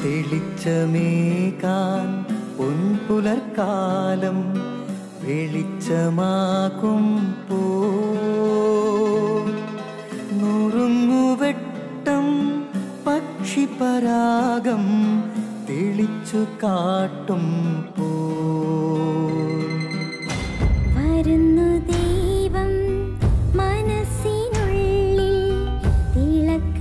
തെളിച്ചമേകാൻ പൊൻപുലർക്കാലം വെളിച്ചമാകുമ്പോ നുറുങ്ങുവെട്ടം പക്ഷിപരാഗം തെളിച്ചു കാട്ടുമ്പോ വരുന്നു ദൈവം മനസ്സിനുള്ളിൽ തിളക്കമേകിടാൻ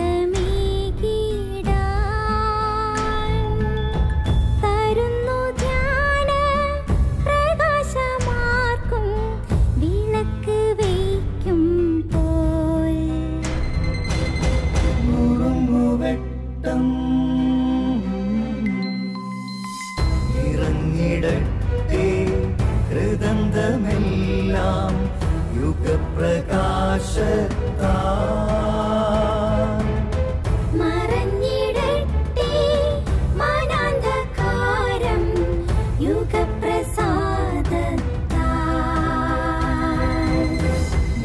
തരുന്നു ധ്യാന പ്രകാശമാർക്കും വിളക്ക് വയ്ക്കുമ്പോൾ നുറുങ്ങുവെട്ടം ഇറങ്ങിടട്ടെ ഹൃദന്തമെല്ലാം യുഗപ്രകാശത്താൽ മറഞ്ഞിടട്ടെ മനാന്ധകാരം യുഗപ്രസാദത്താൽ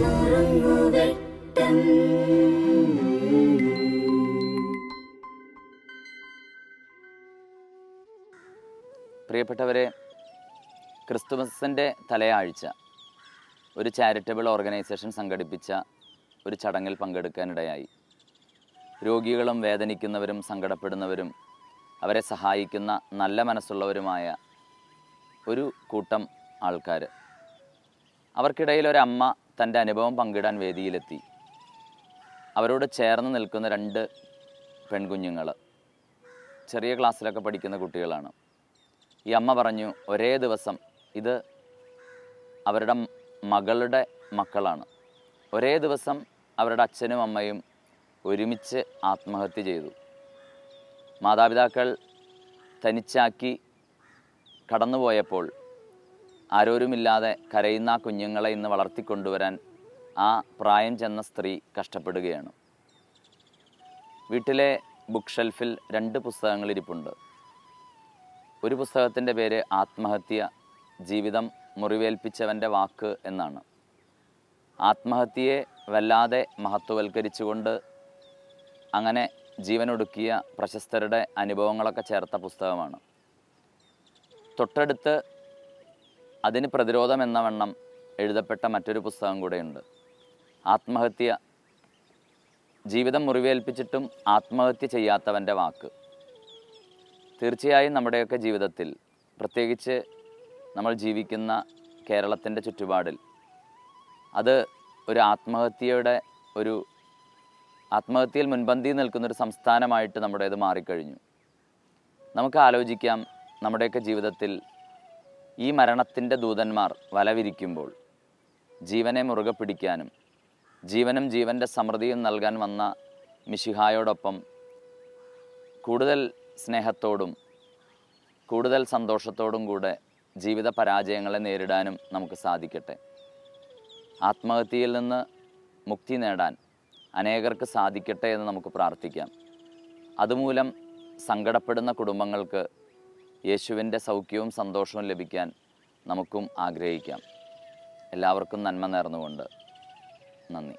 നുറുങ്ങുവെട്ടം. പ്രിയപ്പെട്ടവരെ, ക്രിസ്തുമസിൻ്റെ തലയാഴ്ച ഒരു ചാരിറ്റബിൾ ഓർഗനൈസേഷൻ സംഘടിപ്പിച്ച ഒരു ചടങ്ങിൽ പങ്കെടുക്കാനിടയായി. രോഗികളും വേദനിക്കുന്നവരും സങ്കടപ്പെടുന്നവരും അവരെ സഹായിക്കുന്ന നല്ല മനസ്സുള്ളവരുമായ ഒരു കൂട്ടം ആൾക്കാർ. അവർക്കിടയിൽ ഒരമ്മ തൻ്റെ അനുഭവം പങ്കിടാൻ വേദിയിലെത്തി. അവരോട് ചേർന്ന് നിൽക്കുന്ന 2 പെൺകുഞ്ഞുങ്ങൾ, ചെറിയ ക്ലാസ്സിലൊക്കെ പഠിക്കുന്ന കുട്ടികളാണ്. ഈ അമ്മ പറഞ്ഞു, ഒരേ ദിവസം, ഇത് അവരുടെ മകളുടെ മക്കളാണ്, ഒരേ ദിവസം അവരുടെ അച്ഛനും അമ്മയും ഒരുമിച്ച് ആത്മഹത്യ ചെയ്തു. മാതാപിതാക്കൾ തനിച്ചാക്കി കടന്നുപോയപ്പോൾ ആരോരുമില്ലാതെ കരയുന്ന ആ കുഞ്ഞുങ്ങളെ ഇന്ന് വളർത്തിക്കൊണ്ടുവരാൻ ആ പ്രായം ചെന്ന സ്ത്രീ കഷ്ടപ്പെടുകയാണ്. വീട്ടിലെ ബുക്ക് ഷെൽഫിൽ 2 പുസ്തകങ്ങൾ ഇരിപ്പുണ്ട്. ഒരു പുസ്തകത്തിൻ്റെ പേര് ആത്മഹത്യ, ജീവിതം മുറിവേൽപ്പിച്ചവൻ്റെ വാക്ക് എന്നാണ്. ആത്മഹത്യയെ വല്ലാതെ മഹത്വവൽക്കരിച്ചുകൊണ്ട് അങ്ങനെ ജീവനൊടുക്കിയ പ്രശസ്തരുടെ അനുഭവങ്ങളൊക്കെ ചേർത്ത പുസ്തകമാണ്. തൊട്ടടുത്ത് അതിന് പ്രതിരോധം എന്ന വണ്ണം എഴുതപ്പെട്ട മറ്റൊരു പുസ്തകം കൂടെയുണ്ട്. ആത്മഹത്യ, ജീവിതം മുറിവേൽപ്പിച്ചിട്ടും ആത്മഹത്യ ചെയ്യാത്തവൻ്റെ വാക്ക്. തീർച്ചയായും നമ്മുടെയൊക്കെ ജീവിതത്തിൽ, പ്രത്യേകിച്ച് നമ്മൾ ജീവിക്കുന്ന കേരളത്തിൻ്റെ ചുറ്റുപാടിൽ, അത് ഒരു ആത്മഹത്യയിൽ മുൻപന്തിയിൽ നിൽക്കുന്നൊരു സംസ്ഥാനമായിട്ട് നമ്മുടേത് മാറിക്കഴിഞ്ഞു. നമുക്ക് ആലോചിക്കാം, നമ്മുടെയൊക്കെ ജീവിതത്തിൽ ഈ മരണത്തിൻ്റെ ദൂതന്മാർ വലവിരിക്കുമ്പോൾ ജീവനെ മുറുകെ പിടിക്കാനും ജീവനും ജീവൻ്റെ സമൃദ്ധിയും നൽകാൻ വന്ന മിശിഹായോടൊപ്പം കൂടുതൽ സ്നേഹത്തോടും കൂടുതൽ സന്തോഷത്തോടും കൂടെ ജീവിത പരാജയങ്ങളെ നേരിടാനും നമുക്ക് സാധിക്കട്ടെ. ആത്മഹത്യയിൽ നിന്ന് മുക്തി നേടാൻ അനേകർക്ക് സാധിക്കട്ടെ എന്ന് നമുക്ക് പ്രാർത്ഥിക്കാം. അതുമൂലം സങ്കടപ്പെടുന്ന കുടുംബങ്ങൾക്ക് യേശുവിൻ്റെ സൗഖ്യവും സന്തോഷവും ലഭിക്കാൻ നമുക്കും ആഗ്രഹിക്കാം. എല്ലാവർക്കും നന്മ നേർന്നുകൊണ്ട് നന്ദി.